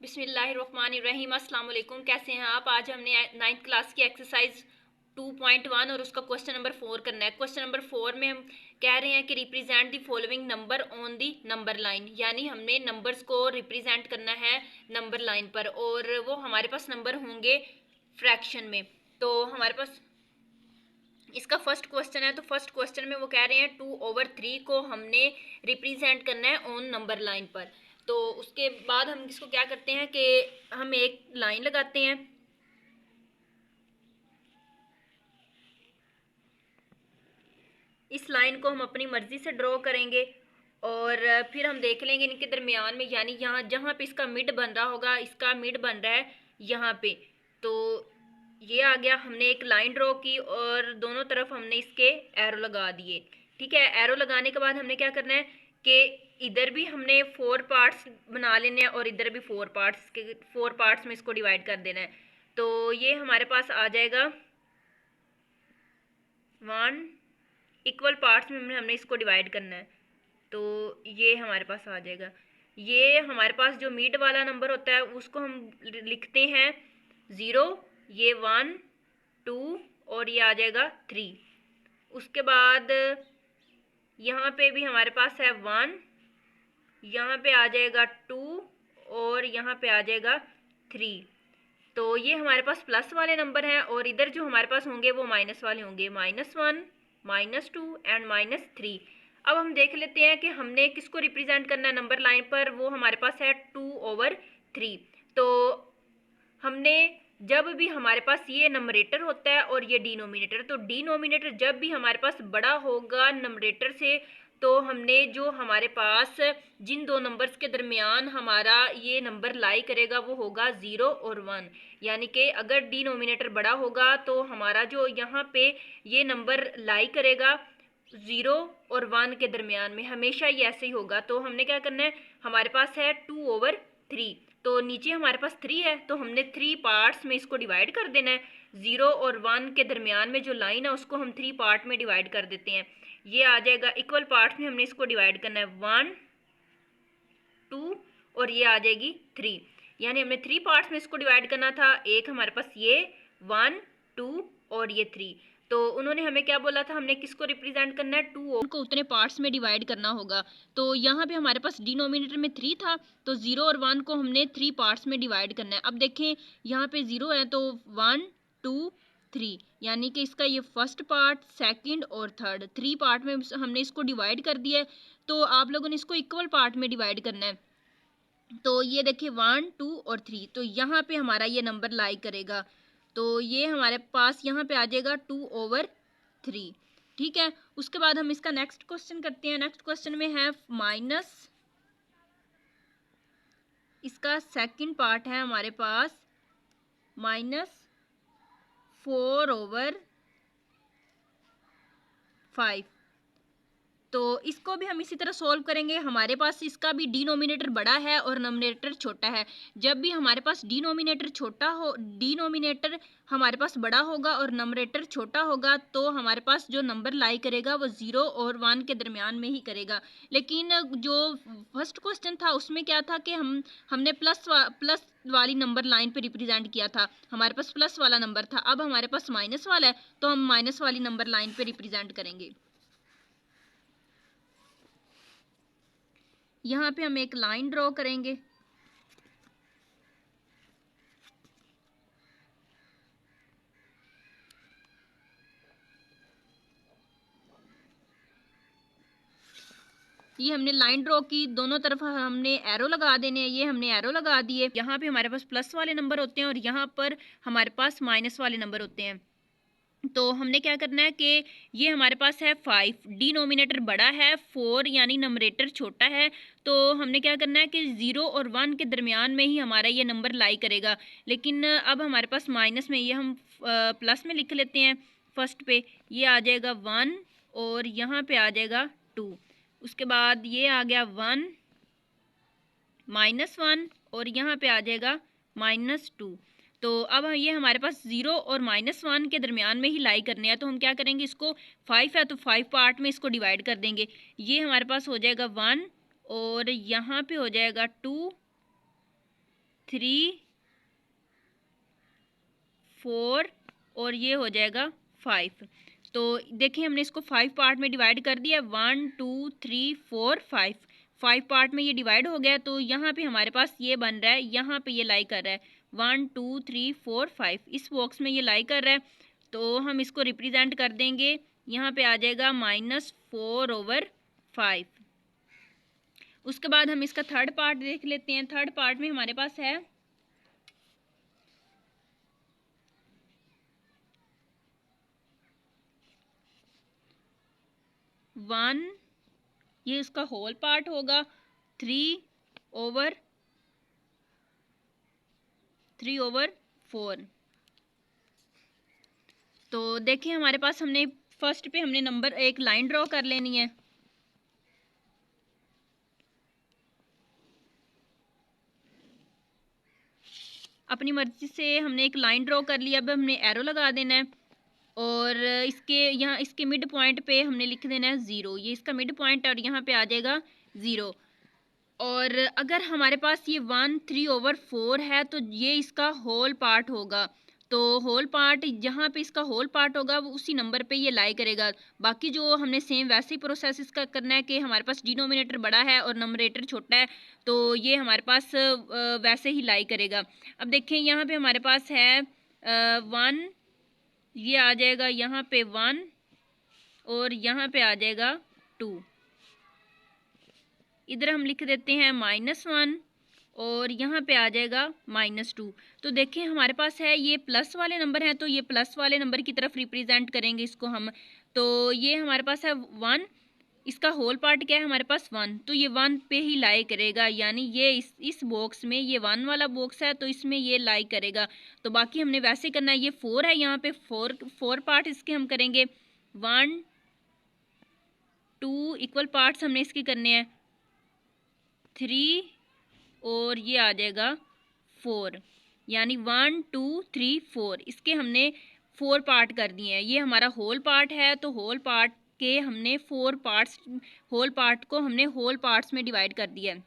बिस्मिल्लाहिर्रहमानिर्रहीम। अस्सलाम वालेकुम। कैसे हैं आप? आज हमने 9th क्लास की एक्सरसाइज 2.1 और उसका क्वेश्चन नंबर 4 करना है। क्वेश्चन नंबर 4 में हम कह रहे हैं कि represent the following number on the number line, यानी हमने नंबर्स को रिप्रेजेंट करना है नंबर लाइन पर और वो हमारे पास नंबर होंगे फ्रैक्शन में। तो हमारे पास इसका फर्स्ट क्वेश्चन है, तो फर्स्ट क्वेश्चन में वो कह रहे हैं 2/3 को हमने रिप्रेजेंट करना है ऑन नंबर लाइन पर। तो उसके बाद हम इसको क्या करते हैं कि हम एक लाइन लगाते हैं। इस लाइन को हम अपनी मर्जी से ड्रॉ करेंगे और फिर हम देख लेंगे इनके दरमियान में, यानी यहाँ जहाँ पे इसका मिड बन रहा होगा, इसका मिड बन रहा है यहाँ पे। तो ये आ गया, हमने एक लाइन ड्रॉ की और दोनों तरफ हमने इसके एरो लगा दिए। ठीक है, एरो लगाने के बाद हमने क्या करना है कि इधर भी हमने 4 पार्ट्स बना लेने हैं और इधर भी 4 पार्ट्स में इसको डिवाइड कर देना है। तो ये हमारे पास आ जाएगा 1 इक्वल पार्ट्स में हमने इसको डिवाइड करना है। तो ये हमारे पास आ जाएगा। ये हमारे पास जो मिड वाला नंबर होता है उसको हम लिखते हैं 0, ये 1 2 और ये आ जाएगा 3। उसके बाद यहाँ पे भी हमारे पास है 1, यहाँ पे आ जाएगा 2 और यहाँ पे आ जाएगा 3। तो ये हमारे पास प्लस वाले नंबर हैं और इधर जो हमारे पास होंगे वो माइनस वाले होंगे, -1 -2 एंड -3। अब हम देख लेते हैं कि हमने किसको रिप्रेजेंट करना है नंबर लाइन पर। वो हमारे पास है 2/3। तो हमने जब भी हमारे पास ये नंबरेटर होता है और ये डिनोमिनेटर, तो डिनोमिनेटर जब भी हमारे पास बड़ा होगा नंबरेटर से, तो हमने जो हमारे पास जिन दो नंबर्स के दरमियान हमारा ये नंबर लाई करेगा वो होगा 0 और 1। यानी कि अगर डिनोमिनेटर बड़ा होगा तो हमारा जो यहाँ पे ये नंबर लाई करेगा 0 और 1 के दरमियान में, हमेशा ये ऐसे ही होगा। तो हमने क्या करना है, हमारे पास है 2/3, तो नीचे हमारे पास 3 है, तो हमने 3 पार्ट्स में इसको डिवाइड कर देना है। 0 और 1 के दरमियान में जो लाइन है उसको हम 3 पार्ट में डिवाइड कर देते हैं। ये आ जाएगा इक्वल पार्ट्स में हमने इसको डिवाइड करना है 1 2 और ये आ जाएगी 3। यानी हमने 3 पार्ट्स में इसको डिवाइड करना था। एक हमारे पास ये 1 2 और ये 3। तो उन्होंने हमें क्या बोला था, हमने किसको रिप्रेजेंट करना है, 2 को उतने पार्ट्स में डिवाइड करना होगा। तो यहाँ पे हमारे पास डिनोमिनेटर में 3 था, तो 0 और 1 को हमने 3 पार्ट्स में डिवाइड करना है। अब देखें यहाँ पे 0 है तो 1 2 3, यानी कि इसका ये फर्स्ट पार्ट, सेकंड और थर्ड 3 पार्ट में हमने इसको डिवाइड कर दिया है। तो आप लोगों ने इसको इक्वल पार्ट में डिवाइड करना है। तो ये देखिए 1 2 और 3, तो यहाँ पे हमारा ये नंबर लाई करेगा। तो ये हमारे पास यहाँ पे आ जाएगा 2/3। ठीक है, उसके बाद हम इसका नेक्स्ट क्वेश्चन करते हैं। नेक्स्ट क्वेश्चन में है माइनस, इसका सेकंड पार्ट है हमारे पास -4/5। तो इसको भी हम इसी तरह सॉल्व करेंगे। हमारे पास इसका भी डिनोमिनेटर बड़ा है और नोमिनेटर छोटा है। जब भी हमारे पास डिनोमिनेटर हमारे पास बड़ा होगा और नोमिनेटर छोटा होगा, तो हमारे पास जो नंबर लाई करेगा वो 0 और 1 के दरमियान में ही करेगा। लेकिन जो फर्स्ट क्वेश्चन था उसमें क्या था कि हमने प्लस वाली नंबर लाइन पे रिप्रेजेंट किया था, हमारे पास प्लस वाला नंबर था। अब हमारे पास माइनस वाला है तो हम माइनस वाली नंबर लाइन पे रिप्रेजेंट करेंगे। यहाँ पे हम एक लाइन ड्रॉ करेंगे। ये हमने लाइन ड्रॉ की, दोनों तरफ हमने एरो लगा देने हैं। ये हमने एरो लगा दिए। यहाँ पे हमारे पास प्लस वाले नंबर होते हैं और यहाँ पर हमारे पास माइनस वाले नंबर होते हैं। तो हमने क्या करना है कि ये हमारे पास है 5, डिनोमिनेटर बड़ा है 4 यानी नंबरेटर छोटा है। तो हमने क्या करना है कि 0 और 1 के दरमियान में ही हमारा ये नंबर लाई करेगा। लेकिन अब हमारे पास माइनस में, ये हम प्लस में लिख लेते हैं। फर्स्ट पे ये आ जाएगा 1 और यहाँ पे आ जाएगा 2। उसके बाद ये आ गया 1 -1 और यहाँ पे आ जाएगा -2। तो अब ये हमारे पास 0 और -1 के दरमियान में ही लाई करने हैं। तो हम क्या करेंगे, इसको 5 है तो 5 पार्ट में इसको डिवाइड कर देंगे। ये हमारे पास हो जाएगा 1 और यहाँ पे हो जाएगा 2 3 4 और ये हो जाएगा 5। तो देखिए हमने इसको 5 पार्ट में डिवाइड कर दिया, 1 2 3 4 5 पार्ट में ये डिवाइड हो गया। तो यहाँ पे हमारे पास ये बन रहा है, यहाँ पे ये लाई कर रहा है 1 2 3 4 5, इस बॉक्स में ये लाई कर रहा है। तो हम इसको रिप्रेजेंट कर देंगे, यहाँ पे आ जाएगा -4/5। उसके बाद हम इसका थर्ड पार्ट देख लेते हैं। थर्ड पार्ट में हमारे पास है 1, ये इसका होल पार्ट होगा 3/4। तो देखिए हमारे पास हमने फर्स्ट पे हमने नंबर एक लाइन ड्रॉ कर लेनी है। अपनी मर्जी से हमने एक लाइन ड्रॉ कर लिया, अब हमने एरो लगा देना है और इसके यहाँ इसके मिड पॉइंट पे हमने लिख देना है 0। ये इसका मिड पॉइंट है और यहाँ पे आ जाएगा 0। और अगर हमारे पास ये 1 3/4 है तो ये इसका होल पार्ट होगा। तो होल पार्ट, जहाँ पे इसका होल पार्ट होगा वो उसी नंबर पे ये लाई करेगा। बाकी जो हमने सेम वैसे ही प्रोसेस इसका करना है कि हमारे पास डिनोमिनेटर बड़ा है और नंबरेटर छोटा है, तो ये हमारे पास वैसे ही लाई करेगा। अब देखें यहाँ पे हमारे पास है 1, ये आ जाएगा यहाँ पे 1 और यहाँ पे आ जाएगा 2। इधर हम लिख देते हैं -1 और यहाँ पे आ जाएगा -2। तो देखें हमारे पास है ये प्लस वाले नंबर हैं, तो ये प्लस वाले नंबर की तरफ रिप्रेजेंट करेंगे इसको हम। तो ये हमारे पास है 1, इसका होल पार्ट क्या है हमारे पास 1, तो ये 1 पे ही लाई करेगा, यानी ये इस बॉक्स में, ये 1 वाला बॉक्स है तो इसमें ये लाई करेगा। तो बाकी हमने वैसे करना है। ये 4 है, यहाँ पे 4 पार्ट इसके हम करेंगे, 1 2 इक्वल पार्ट्स हमने इसके करने हैं, 3 और ये आ जाएगा 4, यानी 1 2 3 4 इसके हमने 4 पार्ट कर दिए हैं। ये हमारा होल पार्ट है, तो होल पार्ट के हमने 4 पार्ट्स, होल पार्ट को हमने होल पार्ट्स में डिवाइड कर दिया है।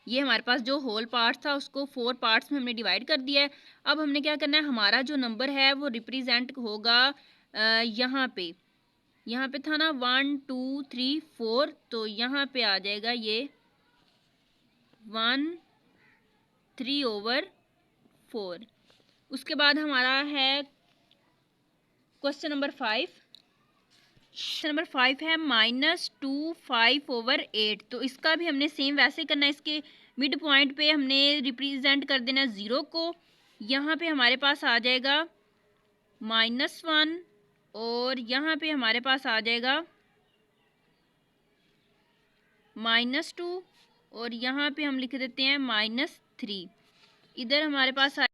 ये हमारे पास जो होल पार्ट था उसको 4 पार्ट्स में हमने डिवाइड कर दिया है। अब हमने क्या करना है, हमारा जो नंबर है वो रिप्रेजेंट होगा यहाँ पे था ना 1 2 3 4, तो यहाँ पे आ जाएगा ये 1 3/4। उसके बाद हमारा है क्वेश्चन नंबर 5। क्वेश्चन नंबर 5 है -2 5/8। तो इसका भी हमने सेम वैसे करना है। इसके मिड पॉइंट पे हमने रिप्रेजेंट कर देना 0 को। यहाँ पे हमारे पास आ जाएगा -1 और यहाँ पे हमारे पास आ जाएगा -2 और यहाँ पे हम लिख देते हैं -3। इधर हमारे पास 1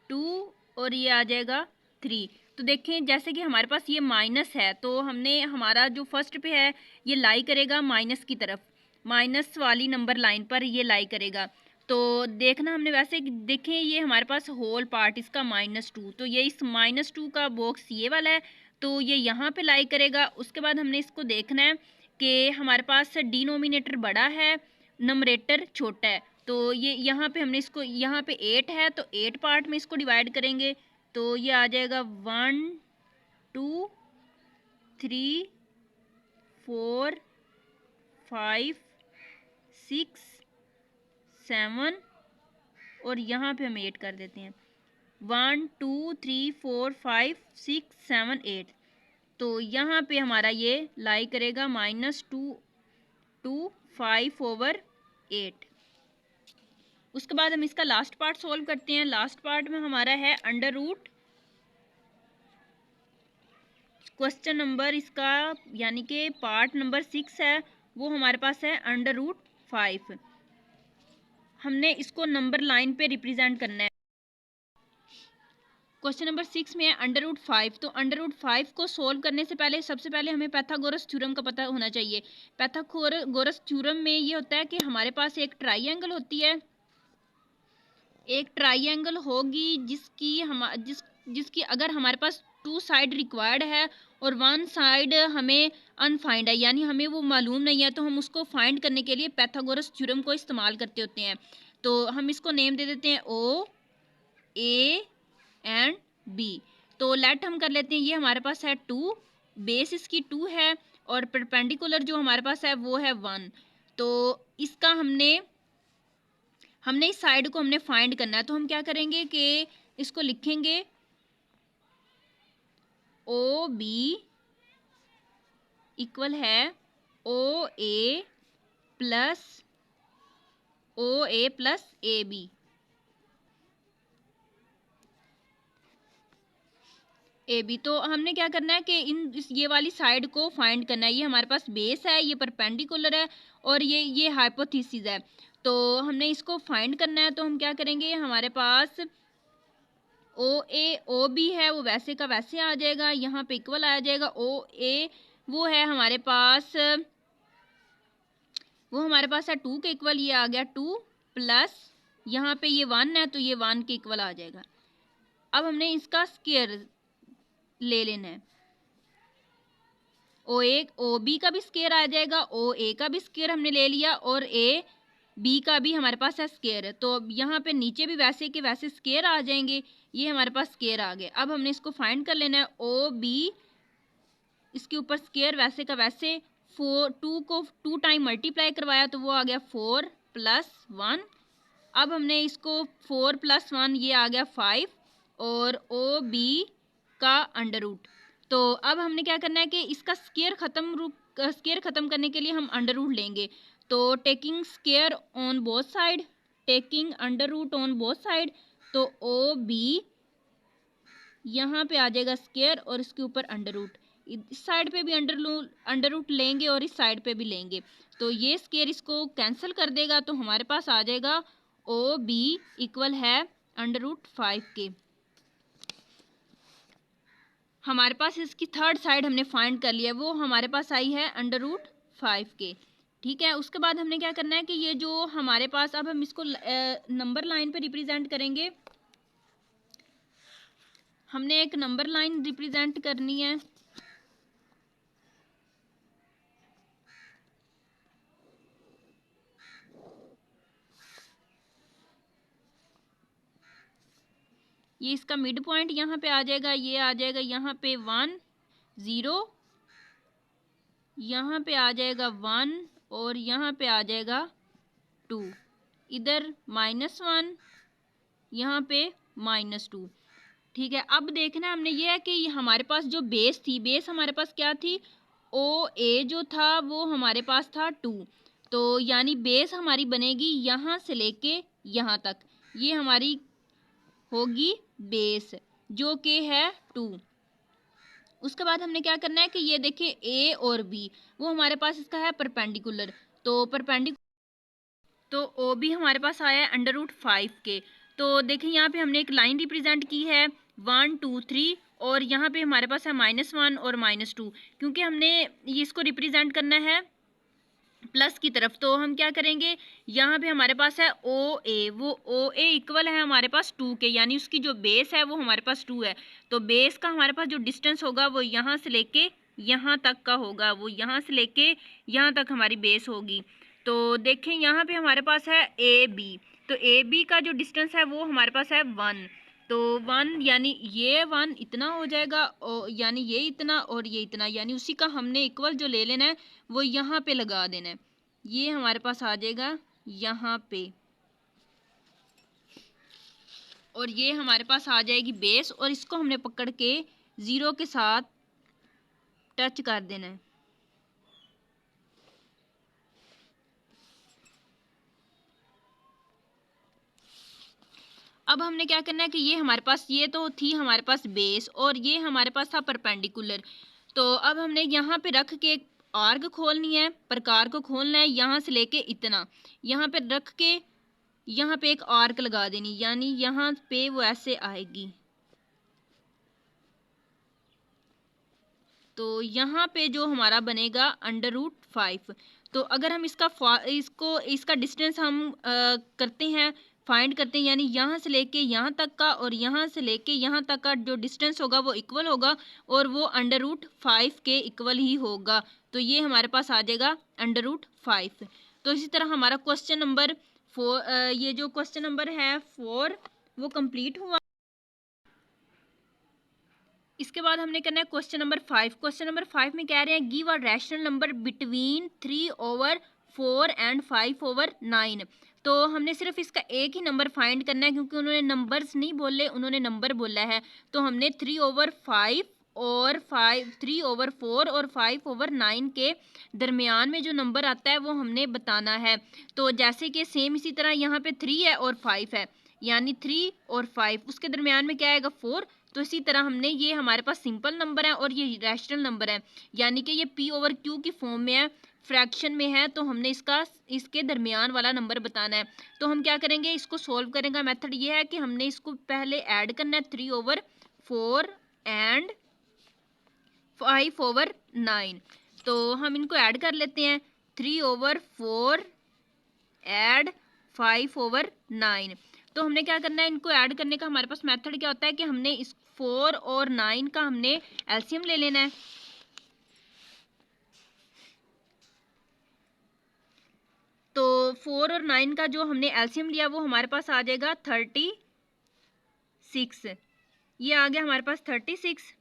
2 और ये आ जाएगा 3। तो देखें जैसे कि हमारे पास ये माइनस है, तो हमने हमारा जो फर्स्ट पे है ये लाई करेगा माइनस की तरफ, माइनस वाली नंबर लाइन पर ये लाई करेगा। तो देखना हमने वैसे देखें ये हमारे पास होल पार्ट इसका -2, तो ये इस -2 का बॉक्स ये वाला है, तो ये यहाँ पे लाई करेगा। उसके बाद हमने इसको देखना है कि हमारे पास डिनोमिनेटर बड़ा है, नंबरेटर छोटा है। तो ये यहाँ पे हमने इसको, यहाँ पे 8 है तो 8 पार्ट में इसको डिवाइड करेंगे। तो ये आ जाएगा 1 2 3 4 5 6 7 और यहाँ पे हम 8 कर देते हैं, 1 2 3 4 5 6 7 8। तो यहाँ पे हमारा ये लाई करेगा -2 5/8। उसके बाद हम इसका लास्ट पार्ट सॉल्व करते हैं। लास्ट पार्ट में हमारा है अंडर रूट। क्वेश्चन नंबर इसका यानी कि पार्ट नंबर 6 है, वो हमारे पास है √5। हमने इसको नंबर लाइन पे रिप्रेजेंट करना है। क्वेश्चन नंबर 6 में है √5। तो √5 को सोल्व करने से पहले सबसे पहले हमें पाइथागोरस थ्योरम का पता होना चाहिए। पाइथागोरस थ्योरम में ये होता है कि हमारे पास एक ट्राइंगल होती है, एक ट्राइंगल होगी जिसकी अगर हमारे पास 2 साइड रिक्वायर्ड है और 1 साइड हमें अनफाइंड है, यानी हमें वो मालूम नहीं है, तो हम उसको फाइंड करने के लिए पाइथागोरस थ्योरम को इस्तेमाल करते होते हैं। तो हम इसको नेम दे देते हैं ओ ए एंड बी। तो लेट हम कर लेते हैं, ये हमारे पास है 2, बेस इसकी 2 है और परपेंडिकुलर जो हमारे पास है वो है 1। तो इसका हमने इस साइड को हमने फाइंड करना है। तो हम क्या करेंगे कि इसको लिखेंगे ओ बी इक्वल है ओ ए प्लस ए बी। तो हमने क्या करना है कि ये वाली साइड को फाइंड करना है। ये हमारे पास बेस है, ये परपेंडिकुलर है और ये हाइपोथेसिस है। तो हमने इसको फाइंड करना है। तो हम क्या करेंगे, हमारे पास ओ ए ओ बी है वो वैसे का वैसे आ जाएगा, यहाँ पे इक्वल आ जाएगा। ओ ए वो है हमारे पास है 2 के इक्वल, ये आ गया 2 प्लस यहाँ पे ये 1 है तो ये 1 के इक्वल आ जाएगा। अब हमने इसका स्क्वायर ले लेना है। ओ बी का भी स्क्वायर आ जाएगा, ओ ए का भी स्क्वायर हमने ले लिया और ए बी का भी हमारे पास है स्क्वायर। तो अब यहाँ पे नीचे भी वैसे के वैसे स्क्वायर आ जाएंगे, ये हमारे पास स्क्वायर आ गए। अब हमने इसको फाइंड कर लेना है। ओ बी इसके ऊपर स्क्वायर वैसे का वैसे 2 को 2 टाइम मल्टीप्लाई करवाया तो वो आ गया 4 प्लस 1। अब हमने इसको 4 प्लस 1 ये आ गया 5 और ओ बी का अंडर रूट। तो अब हमने क्या करना है कि इसका स्क्वायर ख़त्म करने के लिए हम अंडर रूट लेंगे। तो taking square on both side, taking under root on both side, तो ओ बी यहाँ पे आ जाएगा स्क्वायर और इसके ऊपर अंडर रूट। इस साइड पे भी अंडर रूट लेंगे और इस साइड पे भी लेंगे, तो ये स्क्वायर इसको कैंसिल कर देगा। तो हमारे पास आ जाएगा ओ बी इक्वल है अंडर रूट 5 के। हमारे पास इसकी थर्ड साइड हमने फाइंड कर लिया, वो हमारे पास आई है अंडर रूट 5 के। ठीक है, उसके बाद हमने क्या करना है कि ये जो हमारे पास, अब हम इसको नंबर लाइन पे रिप्रेजेंट करेंगे। हमने एक नंबर लाइन रिप्रेजेंट करनी है। ये इसका मिड पॉइंट यहाँ पे आ जाएगा, ये आ जाएगा यहाँ पे 1 0, यहाँ पे आ जाएगा 1 और यहाँ पे आ जाएगा 2, इधर -1, यहाँ पे -2। ठीक है, अब देखना हमने ये है कि हमारे पास जो बेस थी, बेस हमारे पास क्या थी, ओ ए जो था वो हमारे पास था 2। तो यानी बेस हमारी बनेगी यहाँ से लेके यहाँ तक, ये हमारी होगी बेस जो कि है 2। उसके बाद हमने क्या करना है कि ये देखिए ए और बी वो हमारे पास इसका है परपेंडिकुलर। तो ओ बी हमारे पास आया है अंडर रूट 5 के। तो देखिए यहाँ पे हमने एक लाइन रिप्रेजेंट की है 1 2 3 और यहाँ पे हमारे पास है -1 और -2, क्योंकि हमने ये इसको रिप्रेजेंट करना है प्लस की तरफ। तो हम क्या करेंगे, यहाँ पे हमारे पास है ओ ए, वो ओ ए इक्वल है हमारे पास 2 के, यानी उसकी जो बेस है वो हमारे पास 2 है। तो बेस का हमारे पास जो डिस्टेंस होगा वो यहाँ से लेके यहाँ तक का होगा, वो यहाँ से लेके यहाँ तक हमारी बेस होगी। तो देखें यहाँ पे हमारे पास है ए बी, तो ए बी का जो डिस्टेंस है वो हमारे पास है 1। तो 1 यानी ये 1 इतना हो जाएगा, यानी ये इतना और ये इतना, यानी उसी का हमने इक्वल जो ले लेना है वो यहाँ पे लगा देना है। ये हमारे पास आ जाएगा यहाँ पे और ये हमारे पास आ जाएगी बेस, और इसको हमने पकड़ के 0 के साथ टच कर देना है। अब हमने क्या करना है कि ये हमारे पास, ये तो थी हमारे पास बेस और ये हमारे पास था परपेंडिकुलर। तो अब हमने यहाँ पे रख के आर्क खोलनी है, प्रकार को खोलना है, यहाँ से लेके इतना यहाँ पे रख के यहाँ पे एक आर्क लगा देनी, यानी यहाँ पे वो ऐसे आएगी। तो यहाँ पे जो हमारा बनेगा अंडर रूट 5। तो अगर हम इसका डिस्टेंस हम करते हैं फाइंड करते हैं, यानी यहाँ से लेके यहाँ तक का और यहाँ से लेके यहाँ तक का जो डिस्टेंस होगा वो इक्वल होगा और वो √5 के इक्वल ही होगा। तो ये हमारे पास आ जाएगा √5। तो इसी तरह हमारा क्वेश्चन नंबर 4, ये जो क्वेश्चन नंबर है 4 वो कंप्लीट हुआ। इसके बाद हमने करना है क्वेश्चन नंबर 5। क्वेश्चन नंबर 5 में कह रहे हैं give a rational number between 3/4 and 5/9। तो हमने सिर्फ इसका एक ही नंबर फाइंड करना है, क्योंकि उन्होंने नंबर्स नहीं बोले, उन्होंने नंबर बोला है। तो हमने 3/5 और 3/4 और 5/9 के दरमियान में जो नंबर आता है वो हमने बताना है। तो जैसे कि सेम इसी तरह यहाँ पे 3 है और 5 है, यानी 3 और 5, उसके दरमियान में क्या आएगा 4। तो इसी तरह हमने, ये हमारे पास सिंपल नंबर है और ये रैशनल नंबर है, यानी कि ये P/Q की फॉर्म में है, फ्रैक्शन में है, तो हमने इसके दरमियान वाला नंबर बताना है। तो हम क्या करेंगे, इसको सोल्व करने का मेथड ये है कि हमने इसको पहले ऐड करना है 3/4 एंड 5/9। तो हम इनको ऐड कर लेते हैं, 3/4 ऐड 5/9। तो हमने क्या करना है, इनको ऐड करने का हमारे पास मेथड क्या होता है कि हमने इस 4 और 9 का हमने एलसीएम ले लेना है। तो 4 और 9 का जो हमने एलसीएम लिया वो हमारे पास आ जाएगा 36। ये आ गया हमारे पास 36।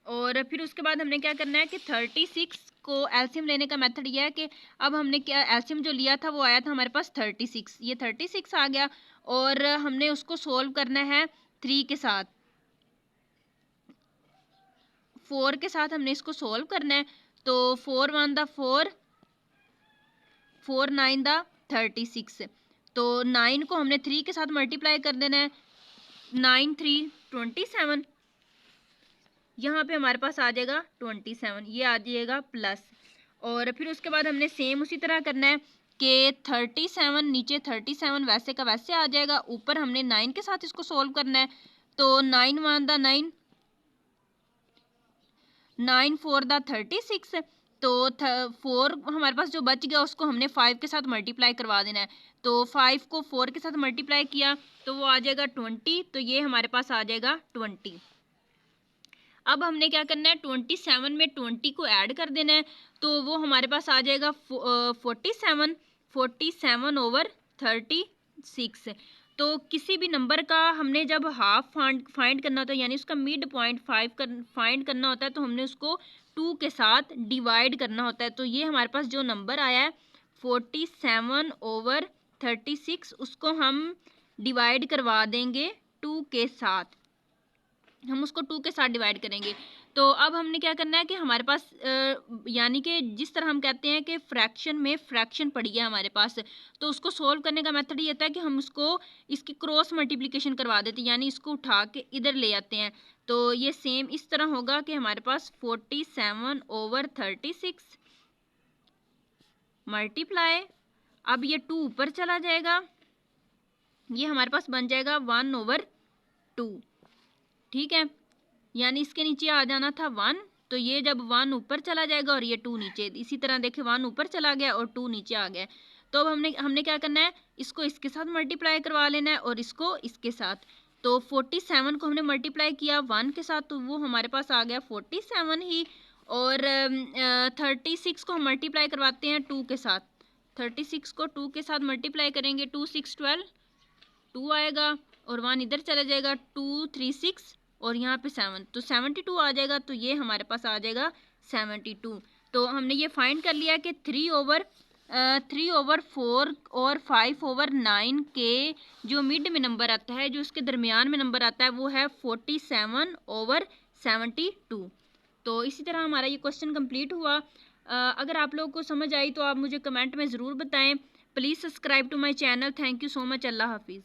और फिर उसके बाद हमने क्या करना है कि 36 को एलसीएम लेने का मेथड ये है कि अब हमने क्या एलसीएम जो लिया था वो आया था हमारे पास 36, ये 36 आ गया और हमने उसको सोल्व करना है 3 के साथ, 4 के साथ हमने इसको सोल्व करना है। तो 4 1 दा 4, 4 9 दा 36। तो 9 को हमने 3 के साथ मल्टीप्लाई कर देना है, 9 3 27, यहाँ पे हमारे पास आ जाएगा 27, ये आ जाएगा प्लस। और फिर उसके बाद हमने सेम उसी तरह करना है कि 37 नीचे 37 वैसे का वैसे आ जाएगा, ऊपर हमने 9 के साथ इसको सोल्व करना है। तो 9 1 दा 9, 9 4 दा 36। तो 4 हमारे पास जो बच गया उसको हमने 5 के साथ मल्टीप्लाई करवा देना है। तो 5 को 4 के साथ मल्टीप्लाई किया तो वो आ जाएगा 20, तो ये हमारे पास आ जाएगा 20। अब हमने क्या करना है, 27 में 20 को ऐड कर देना है, तो वो हमारे पास आ जाएगा 47/36। तो किसी भी नंबर का हमने जब हाफ फाइंड करना होता है, यानी उसका मिड पॉइंट फाइंड करना होता है, तो हमने उसको 2 के साथ डिवाइड करना होता है। तो ये हमारे पास जो नंबर आया है 47/36, उसको हम डिवाइड करवा देंगे 2 के साथ, हम उसको 2 के साथ डिवाइड करेंगे। तो अब हमने क्या करना है कि हमारे पास यानी कि जिस तरह हम कहते हैं कि फ्रैक्शन में फ्रैक्शन पड़ी है हमारे पास, तो उसको सोल्व करने का मेथड ये होता है कि हम उसको इसकी क्रॉस मल्टीप्लिकेशन करवा देते हैं, यानी इसको उठा के इधर ले आते हैं। तो ये सेम इस तरह होगा कि हमारे पास 47/36 मल्टीप्लाई, अब ये 2 ऊपर चला जाएगा, ये हमारे पास बन जाएगा 1/2, ठीक है, यानी इसके नीचे आ जाना था 1, तो ये जब 1 ऊपर चला जाएगा और ये 2 नीचे, इसी तरह देखिए 1 ऊपर चला गया और 2 नीचे आ गया। तो अब हमने क्या करना है, इसको इसके साथ मल्टीप्लाई करवा लेना है और इसको इसके साथ। तो 47 को हमने मल्टीप्लाई किया 1 के साथ, तो वो हमारे पास आ गया 47 ही। और 36 को हम मल्टीप्लाई करवाते हैं 2 के साथ, 36 को 2 के साथ मल्टीप्लाई करेंगे, 2 6 12, 2 आएगा और 1 इधर चला जाएगा, 2 3 6 और यहाँ पे 7, तो 72 आ जाएगा। तो ये हमारे पास आ जाएगा 72। तो हमने ये फाइंड कर लिया कि 3/4 और 5/9 के जो मिड में नंबर आता है, जो इसके दरमियान में नंबर आता है, वो है 47/72। तो इसी तरह हमारा ये क्वेश्चन कंप्लीट हुआ। अगर आप लोगों को समझ आई तो आप मुझे कमेंट में ज़रूर बताएं। Please subscribe to my channel. Thank you so much. अल्लाह हाफिज़।